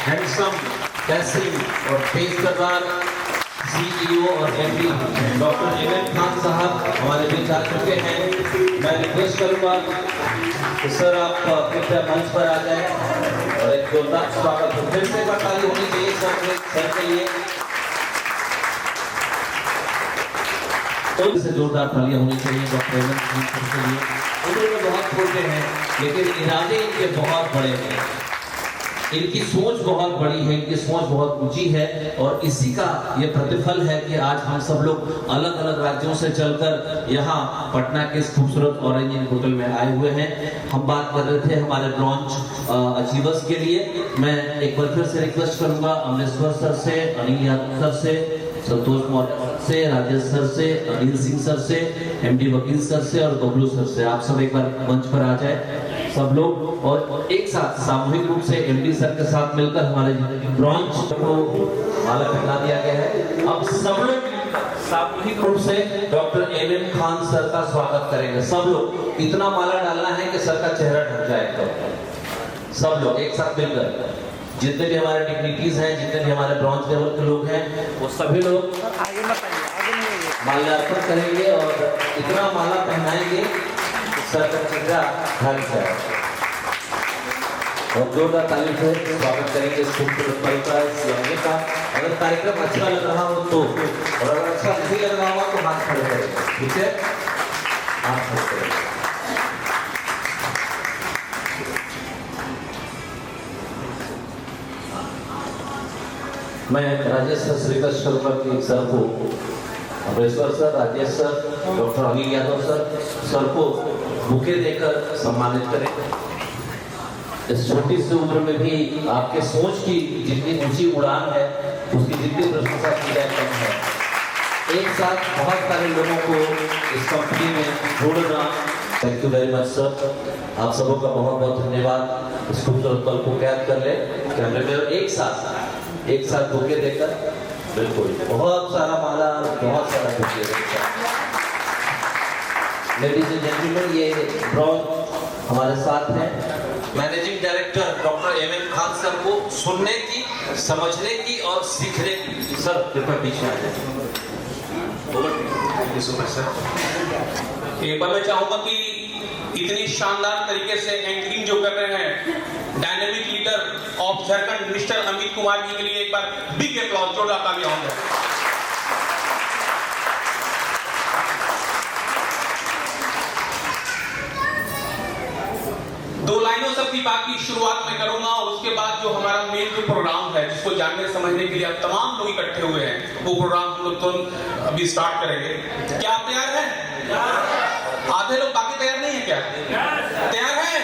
Handsome, तहसील और तेजकर्रार CEO और MD doctor MM Khan साहब हमारे बीच आ चुके हैं। मैं रिक्वेस्ट करूंगा कि सर आप कृपया मंच पर आ जाएं और एक जोरदार स्वागत हो। फिर से ताली होनी चाहिए सर के लिए। तो इसे जोरदार तालियां होनी चाहिए डॉक्टर एमएम खान सर के लिए। उम्र में बहुत छोटे हैं लेकिन इरादे इनके बहुत बड़े हैं, इनकी सोच बहुत बड़ी है, इनकी सोच बहुत ऊंची है और इसी का ये प्रतिफल है कि आज हम सब लोग अलग अलग राज्यों से चलकर यहाँ पटना के इस खूबसूरत ऑरेंज इन होटल में आए हुए हैं। हम बात कर रहे थे हमारे ब्रॉन्ज अचीवर्स के लिए। मैं एक बार फिर से रिक्वेस्ट करूंगा अमरेश्वर सर से, अनिल यादव सर से, संतोष मौर्य से, राजेश सर से, अनिल सिंह सर से, MD वकील सर से और बबलू सर से, आप सब एक बार मंच पर आ जाए सब लोग और एक साथ सामूहिक रूप से MD सर के साथ मिलकर हमारे ब्रॉन्ज को माला पहना दिया गया है। अब सब लोग सामूहिक रूप से डॉक्टर एमएम खान सर का स्वागत करेंगे। सब लोग इतना माला डालना है कि सर का चेहरा ढक जाए। तो सब लोग एक साथ मिलकर, जितने भी हमारे डिग्निटीज हैं, जितने भी हमारे ब्रॉन्ज लेवल के लोग हैं, वो सभी लोग माल्यार्पण करेंगे और इतना माला पहनाएंगे सर का चेहरा ढक जाए। और जोरदार ताली से स्वागत करेंगे इस खूबसूरत पल का, इस लम्हे का। अगर कार्यक्रम अच्छा लग रहा हो तो, और अगर अच्छा नहीं लग रहा हो तो हाथ खड़े करेंगे, ठीक है? हाथ खड़े करेंगे। मैं राजेश सर से रिक्वेस्ट करूंगा कि सर को, Amreshwar sir, Rajesh sir, doctor Anil Yadav sir को बुके देकर सम्मानित करें। इस छोटी सी उम्र में भी आपके सोच की जितनी ऊंची उड़ान है उसकी जितनी प्रशंसा की जाए कम है। एक साथ बहुत सारे लोगों को इस कंपनी में जोड़ना। Thank you very much sir, आप सबों का बहुत बहुत धन्यवाद। इस खूबसूरत पल को कैद कर ले कैमरे में और एक साथ बुके देकर, बिल्कुल बहुत सारा माला, बहुत सारा बुके देकर। लेडीज एंड जेंटलमैन, ये ब्रॉन्ज हमारे साथ हैं managing director doctor MM Khan sir को सुनने की, समझने की और सीखने की। सर कृपया पीछे आ जाए। एक बार मैं चाहूंगा कि इतनी शानदार तरीके से एंकरिंग जो कर रहे हैं dynamic leader of Jharkhand mister Amit Kumar ji के लिए एक बार बिग एप्लॉज, जोरदार तालियां होंगे। दो लाइनों से अपनी बात की शुरुआत में करूंगा और उसके बाद जो हमारा मेन जो प्रोग्राम है जिसको जानने समझने के लिए अब तमाम लोग इकट्ठे हुए हैं, वो प्रोग्राम हम लोग तुरंत अभी स्टार्ट करेंगे। क्या आप तैयार हैं? आधे लोग, बाकी तैयार नहीं है क्या? तैयार हैं?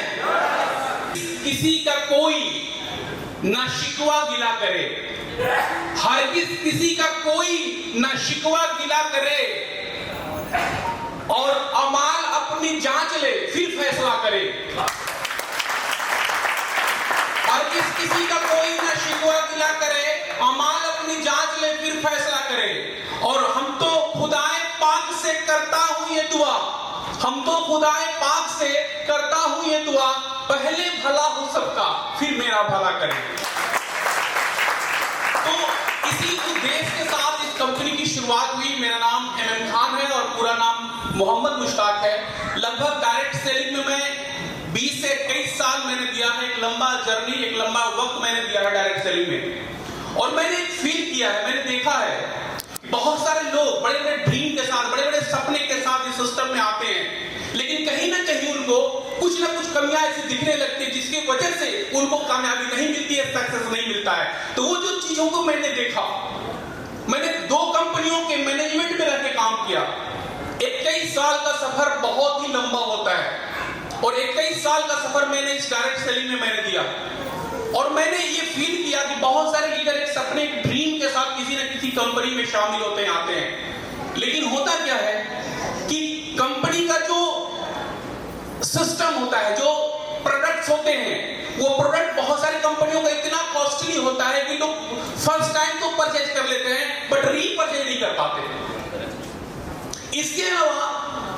किसी का कोई ना शिकवा गिला करे, हरगिज किसी का कोई ना शिकवा गिला करे और अमाल अपनी जांच ले फिर फैसला करे। हरगिज किसी का कोई ना शिकवा गिला करे, अमाल अपनी जांच ले फिर फैसला करे। और हम तो खुदाए पाक से करता हूं ये दुआ, हम तो खुदाए पाक से करता हूं ये दुआ, पहले भला हो सबका फिर मेरा भला करे। तो इसी उद्देश्य के साथ इस कंपनी की शुरुआत हुई। मेरा नाम एमएम खान है और पूरा नाम मोहम्मद मुश्ताक है। लगभग डायरेक्ट सेलिंग में मैं 20 से 21 साल मैंने दिया है। एक लंबा जर्नी, एक लंबा वक्त मैंने दिया है डायरेक्ट सेलिंग में। और मैंने फील किया है, मैंने देखा है बहुत सारे लोग बड़े बड़े ड्रीम के साथ, बड़े बड़े सपने के साथ इस सिस्टम में आते हैं, लेकिन कहीं ना कहीं उनको कुछ ना कुछ कमियां ऐसी दिखने लगती है जिसकी वजह से उनको कामयाबी नहीं मिलती है, सक्सेस नहीं मिलता है। तो वो जो चीजों को मैंने देखा, मैंने 2 कंपनियों के मैनेजमेंट में रहकर काम किया। 21 साल का सफर बहुत ही लंबा होता है और 21 साल का सफर मैंने इस डायरेक्ट सेलिंग में मैंने दिया। और मैंने ये फील किया कि बहुत सारे लीडर एक सपने, एक ड्रीम के साथ किसी न किसी कंपनी में शामिल होते हैं, आते हैं, लेकिन होता क्या है कि कंपनी का जो सिस्टम होता है, जो प्रोडक्ट्स होते हैं, वो प्रोडक्ट बहुत सारी कंपनियों का इतना कॉस्टली होता है कि लोग फर्स्ट टाइम तो परचेज कर लेते हैं बट रीपरचेज नहीं कर पाते। इसके अलावा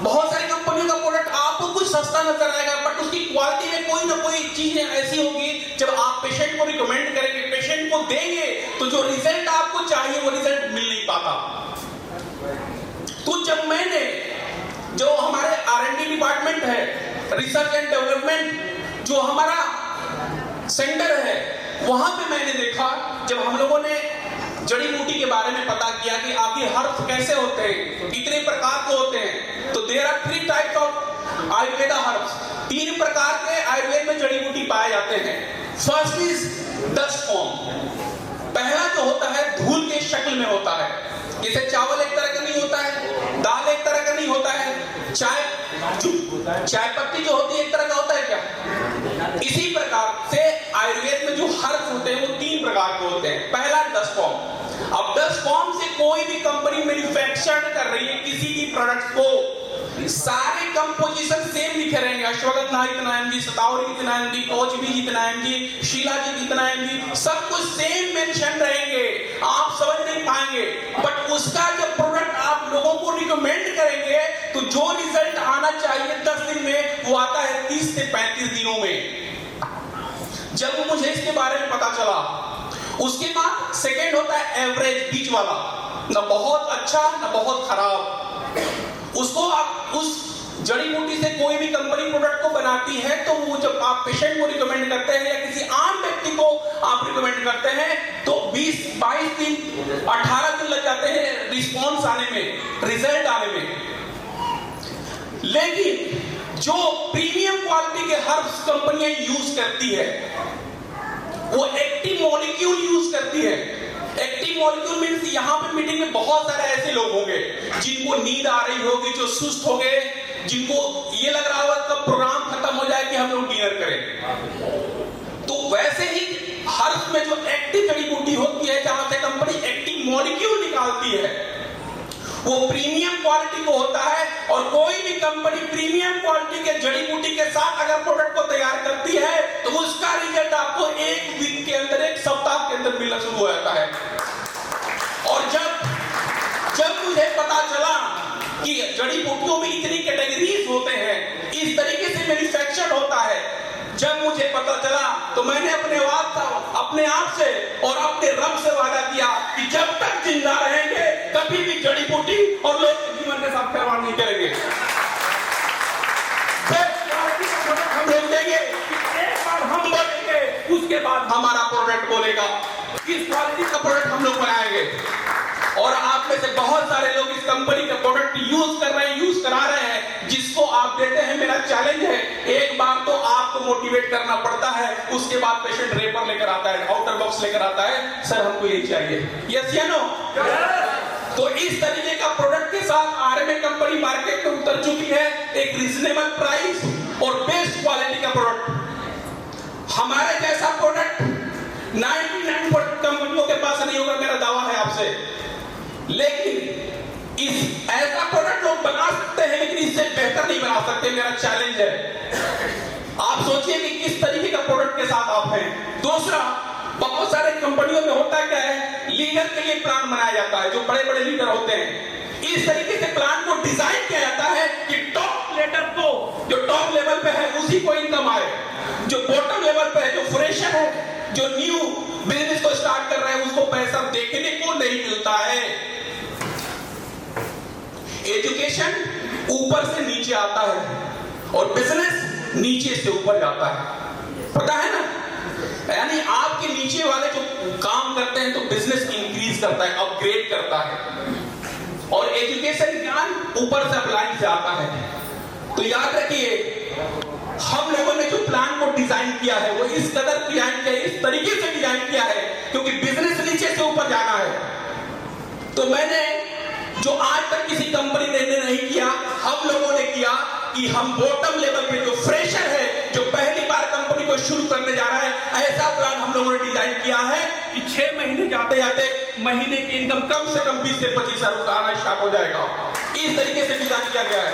बहुत सारी कंपनियों का प्रोडक्ट आपको कुछ सस्ता नजर आएगा, बट उसकी क्वालिटी में कोई ना कोई चीजें ऐसी होगी, जब आप पेशेंट को रिकमेंड करेंगे, पेशेंट को देंगे, तो जो रिजल्ट आपको चाहिए वो रिजल्ट मिल नहीं पाता। तो जब मैंने, जो हमारे R&D डिपार्टमेंट है, रिसर्च एंड डेवलपमेंट जो हमारा सेंटर है, वहां पे मैंने देखा, जब हम लोगों ने जड़ी बूटी के बारे में पता किया कि आखिर हर्ब्स कैसे होते हैं, कितने प्रकार के होते हैं, तो there are 3 types of Ayurveda herbs. 3 प्रकार के आयुर्वेद में जड़ी बूटी पाए जाते हैं। First is dust form. पहला जो होता है धूल के शक्ल में होता है, जैसे चावल एक तरह का नहीं होता है, दाल एक तरह का नहीं होता है, चाय पत्ती जो होती है एक तरह का होता है क्या? इसी प्रकार से आयुर्वेद में जो हर्ब्स होते हैं वो 3 प्रकार के होते हैं। पहला डस्ट फॉर्म। अब डस्ट फॉर्म से कोई भी कंपनी मैन्युफैक्चर कर रही है किसी भी प्रोडक्ट को, सारे कंपोजिशन सेम लिखे रहेंगे, अश्वगंधा इतना mg, शतावरी इतना mg, कोचबीज इतना mg, शिलाजीत इतना mg, सब कुछ सेम मेंशन रहेंगे, आप समझ नहीं पाएंगे। बट उसका जब प्रोडक्ट आप लोगों को रिकमेंड करेंगे तो जो रिजल्ट आना चाहिए 10 दिन में, वो आता है 30 से 35 दिनों में। जब मुझे इसके बारे में पता चला, उसके बाद सेकेंड होता है एवरेज, बीच वाला, ना बहुत अच्छा ना बहुत खराब। उसको आप उस जड़ी बूटी से कोई भी कंपनी प्रोडक्ट को बनाती है, तो वो जब आप पेशेंट को रिकमेंड करते हैं या किसी आम व्यक्ति को आप रिकमेंड करते हैं, तो 20-22 दिन 18 दिन लग जाते हैं रिस्पॉन्स आने में, रिजल्ट आने में। लेकिन जो प्रीमियम क्वालिटी के हर्ब्स कंपनियां यूज करती है, वो एक्टिव मॉलिक्यूल यूज करती है। एक्टिव मॉलिक्यूल मींस यहाँ पे मीटिंग में बहुत सारे ऐसे लोग होंगे जिनको नींद आ रही होगी, जो सुस्त हो गए, जिनको ये लग रहा होगा कब प्रोग्राम खत्म हो जाए कि हम लोग डिनर करें। तो वैसे ही हर्ब्स में जो एक्टिव जड़ी बूटी होती है, जहां से कंपनी एक्टिव मॉलिक्यूल निकालती है, वो प्रीमियम क्वालिटी को होता है। और कोई भी कंपनी प्रीमियम क्वालिटी के जड़ी बूटी के साथ अगर प्रोडक्ट को तैयार करती है, तो उसका रिजल्ट आपको 1 वीक के अंदर, 1 सप्ताह के अंदर मिलना शुरू हो जाता है। और जब मुझे पता चला कि जड़ी बूटियों में इतनी कैटेगरीज होते हैं, इस तरीके से मैन्युफैक्चर होता है, जब मुझे पता चला, तो मैंने अपने आप से और अपने रब से वादा किया कि जब तक जिंदा रहेंगे कभी भी जड़ी बूटी और लोग के जीवन के साथ खिलवाड़ नहीं करेंगे। हम लोग देंगे, एक बार हम बोलेंगे, उसके बाद हमारा प्रोडक्ट बोलेगा। इस क्वालिटी का प्रोडक्ट हम लोग बनाएंगे। और आप में से बहुत सारे लोग इस कंपनी का प्रोडक्ट यूज कर रहे हैं, यूज करा रहे हैं, जिसको आप देते हैं। मेरा चैलेंज है, एक बार तो आपको मोटिवेट करना पड़ता है, उसके बाद पेशेंट रेपर लेकर आता है, आउटर बॉक्स लेकर आता है, सर हमको ये चाहिए, यस या नो। तो इस तरीके का प्रोडक्ट के साथ RMA कंपनी मार्केट में उतर चुकी है, एक रीजनेबल प्राइस और बेस्ट क्वालिटी का प्रोडक्ट। हमारे जैसा प्रोडक्ट 99% कंपनियों के पास नहीं होगा, मेरा दावा है आपसे। लेकिन इस ऐसा प्रोडक्ट लोग बना सकते हैं, लेकिन इससे बेहतर नहीं बना सकते, मेरा चैलेंज है। आप सोचिए कि किस तरीके का प्रोडक्ट के साथ आप हैं। दूसरा, बहुत सारे कंपनियों में होता क्या है, लीडर के लिए प्लान बनाया जाता है, जो बड़े बड़े लीडर होते हैं। इस तरीके से प्लान को डिजाइन किया जाता है कि टॉप लीडर को, जो टॉप लेवल पे है, उसी को इनकम आए, जो बॉटम लेवल पे है, जो फ्रेशर है, जो न्यू बिजनेस को स्टार्ट कर रहे हैं, उसको पैसा देखने को नहीं मिलता है। एजुकेशन ऊपर से नीचे आता है और बिजनेस नीचे से ऊपर जाता है, पता है ना। यानी आपके नीचे वाले जो काम करते हैं, तो बिजनेस इंक्रीज करता है, अपग्रेड करता है। और एजुकेशन ज्ञान ऊपर से अप्लाई से आता है। तो याद रखिए, हम लोगों ने जो प्लान को डिजाइन किया है, वो इस कदर डिजाइन किया है, इस तरीके से डिजाइन किया है, क्योंकि बिजनेस नीचे से ऊपर जाना है। तो मैंने जो आज तक किसी कंपनी ने नहीं किया, हम लोगों ने किया कि हम बॉटम लेवल पे जो फ्रेशर है, जो पहली बार कंपनी को शुरू करने जा रहा है, ऐसा प्लान हम लोगों ने डिजाइन किया है कि 6 महीने जाते जाते महीने की इनकम कम से कम 20 से 25 हजार रुपए आना स्टार्ट हो जाएगा। इस तरीके से डिजाइन किया गया है।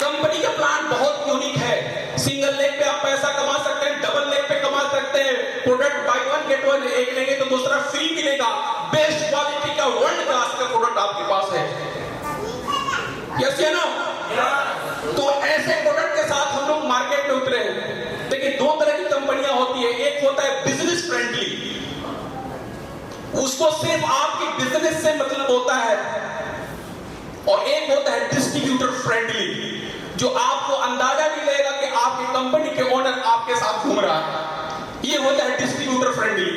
कंपनी का प्लान बहुत यूनिक है। सिंगल लेग पे आप पैसा कमा सकते हैं, डबल लेग पे कमा सकते हैं। प्रोडक्ट बाय 1 गेट 1, एक लेंगे तो दूसरा फ्री मिलेगा। बेस्ट क्वालिटी का वर्ल्ड क्लास का प्रोडक्ट आपके पास है। यस या नो? तो ऐसे प्रोडक्ट के साथ हम लोग मार्केट में उतरे हैं। देखिए, दो तरह की कंपनियां होती है, एक होता है बिजनेस फ्रेंडली, उसको सिर्फ आपके बिजनेस से मतलब होता है, और एक होता है डिस्ट्रीब्यूटर फ्रेंडली, जो आपको अंदाजा नहीं लगेगा कि आपकी कंपनी के ओनर आपके साथ घूम रहा है। ये होता है डिस्ट्रीब्यूटर फ्रेंडली।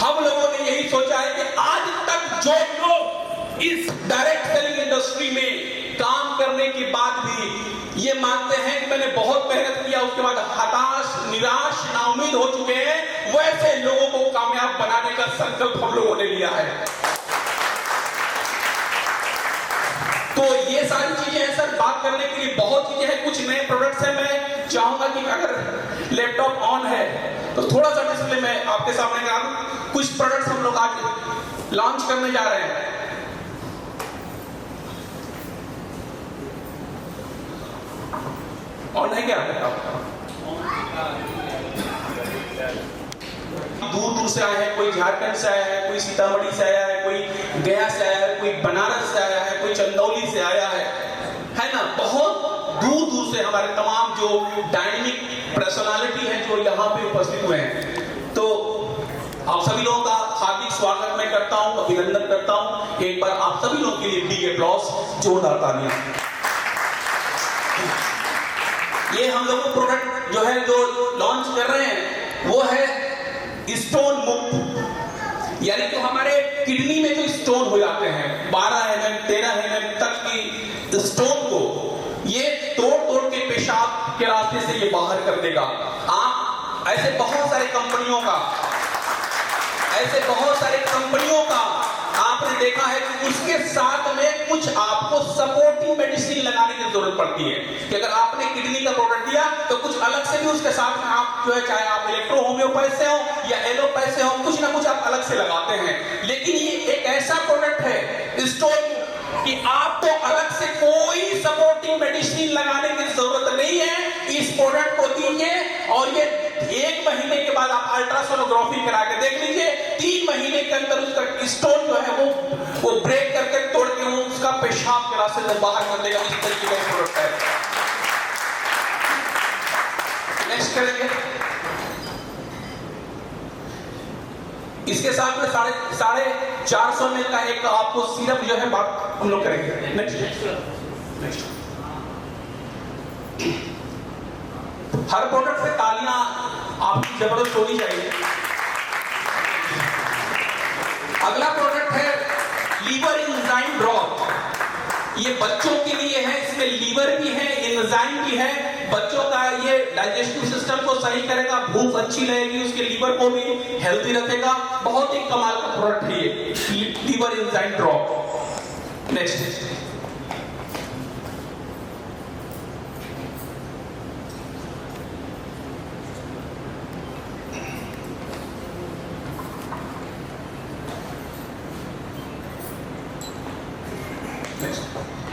हम लोगों ने यही सोचा है कि आज तक जो लोग इस डायरेक्ट सेलिंग इंडस्ट्री में काम करने के बाद भी ये मानते हैं कि मैंने बहुत मेहनत किया, उसके बाद हताश, निराश, नाउम्मीद हो चुके हैं, वैसे लोगों को कामयाब बनाने का संकल्प हम लोगों ने लिया है। तो ये सारी चीजें हैं सर, बात करने के लिए बहुत चीजें हैं, कुछ नए प्रोडक्ट्स हैं। मैं चाहूंगा कि अगर लैपटॉप ऑन है तो थोड़ा सा डिस्प्ले मैं आपके सामने करा दूं। कुछ प्रोडक्ट्स हम लोग आज लॉन्च करने जा रहे हैं। ऑन है क्या? दूर दूर से आए हैं, कोई झारखंड से आया है, कोई सीतामढ़ी से आया है, कोई गया से आया है, कोई बनारस से आया है, कोई चंदौली से आया है ना? बहुत दूर दूर से हमारे तमाम जो डायनेमिक पर्सनालिटी है जो यहाँ पे उपस्थित हुए हैं। तो आप सभी लोगों का हार्दिक स्वागत मैं करता हूँ, अभिनंदन करता हूँ। एक बार आप सभी लोगों के लिए बिग अप्लॉज, जोरदार तालियां। ये हम लोग प्रोडक्ट जो है जो लॉन्च कर रहे हैं वो है स्टोन मुक्त, यानी कि हमारे किडनी में जो स्टोन हो जाते हैं 12 mm 13 mm तक की स्टोन को ये तोड़ तोड़ के पेशाब के रास्ते से ये बाहर कर देगा। आप ऐसे बहुत सारे कंपनियों का आपने देखा है कि उसके साथ में कुछ आपको सपोर्टिंग मेडिसिन लगाने की जरूरत पड़ती है कि अगर आपने किडनी का प्रोडक्ट दिया तो कुछ अलग से भी उसके साथ में आप जो है, चाहे आप इलेक्ट्रो होम्योपैथ से हो या एलोपैथ से हो, कुछ ना कुछ आप अलग से लगाते हैं। लेकिन ये एक ऐसा प्रोडक्ट है स्टोन कि आपको अलग से कोई सपोर्टिंग मेडिसिन लगाने की जरूरत नहीं है। इस प्रोडक्ट को दीजिए और ये 1 महीने के बाद आप अल्ट्रासोनोग्राफी करा के देख लीजिए, 3 महीने के अंदर उसका स्टोन जो है वो ब्रेक करके तोड़ के वो उसका पेशाब के रास्ते से बाहर कर देगा। इस तरीके का प्रोडक्ट है। नेक्स्ट करेंगे, इसके साथ में 450 ml का एक आपको सिरप जो है बात हम लोग करेंगे। नेक्स्ट हर प्रोडक्ट पे तालियां आपकी जबरदस्त होनी चाहिए। अगला प्रोडक्ट है लीवर एंजाइम ड्रॉप। ये बच्चों के लिए है, इसमें लीवर भी है, एंजाइम भी है। बच्चों का ये डाइजेस्टिव सिस्टम को सही करेगा, भूख अच्छी लगेगी, उसके लीवर को भी हेल्दी रखेगा। बहुत ही कमाल का प्रोडक्ट है ये लीवर एंजाइम ड्रॉप। नेक्स्ट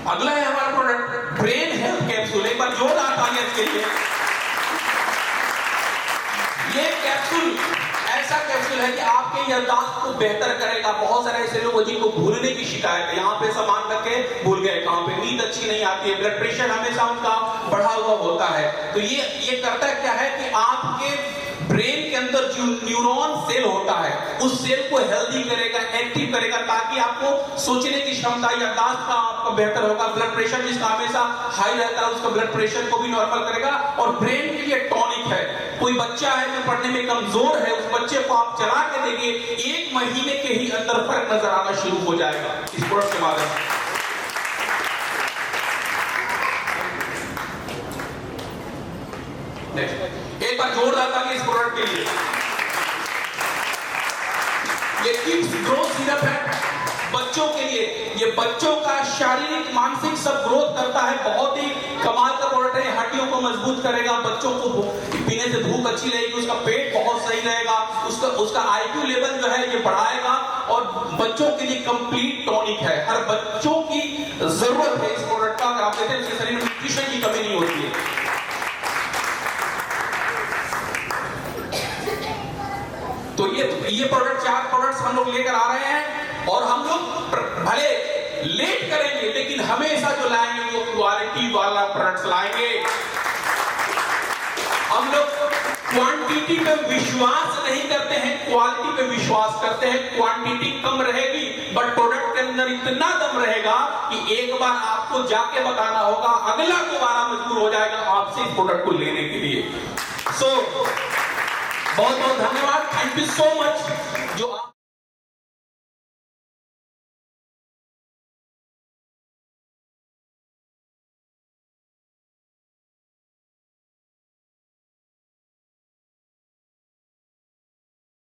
अगला है हमारा प्रोडक्ट ब्रेन हेल्थ कैप्सूल। एक बार जोरदार तालियां इसके लिए। ये कैप्सूल ऐसा कैप्सूल है कि आपके याददाश्त को बेहतर करेगा। बहुत सारे ऐसे लोग जिनको भूलने की शिकायत है, यहाँ पे सामान रख के भूल गए, कहाँ पे, नींद अच्छी नहीं आती है, ब्लड प्रेशर हमेशा उनका बढ़ा हुआ होता है। तो ये करता क्या है कि आपके ब्रेन के अंदर जो न्यूरॉन सेल होता है उस सेल को हेल्दी करेगा, एक्टिव करेगा, ताकि आपको सोचने की क्षमता, याददाश्त का आपका बेहतर होगा। ब्लड प्रेशर जिसका हमेशा हाई रहता है उसका ब्लड प्रेशर को भी नॉर्मल करेगा। और ब्रेन के लिए टॉनिक है। कोई बच्चा है जो पढ़ने में कमजोर है, उस बच्चे को आप चला के देखिए, 1 महीने के ही अंदर फर्क नजर आना शुरू हो जाएगा इस प्रोडक्ट के माध्यम से। एक बार जोरदार ताली इस प्रोडक्ट के लिए। ये किड्स ग्रोथ सिरप है बच्चों के लिए। ये बच्चों का शारीरिक मानसिक सब ग्रोथ करता है। बहुत ही कमाल का प्रोडक्ट है। हड्डियों को मजबूत करेगा, बच्चों को पीने से भूख अच्छी रहेगी, उसका पेट बहुत सही रहेगा, उसका IQ लेवल जो है ये बढ़ाएगा। और बच्चों के लिए कंप्लीट टॉनिक है। हर बच्चों की जरूरत है इस प्रोडक्ट का। अगर आप देखते हैं उसके शरीर में न्यूट्रिशन की कमी नहीं होती है। तो ये प्रोडक्ट 4 प्रोडक्ट्स हम लोग लेकर आ रहे हैं। और हम लोग भले लेट करेंगे, लेकिन हमेशा जो लाएंगे वो क्वालिटी वाला प्रोडक्ट्स लाएंगे। हम लोग क्वांटिटी पे विश्वास नहीं करते हैं, क्वालिटी पे विश्वास करते हैं। क्वांटिटी कम रहेगी बट प्रोडक्ट के अंदर इतना दम रहेगा कि एक बार आपको जाके बताना होगा, अगला दोबारा मजबूर हो जाएगा आपसे इस प्रोडक्ट को लेने के लिए। सो बहुत बहुत धन्यवाद, थैंक यू सो मच।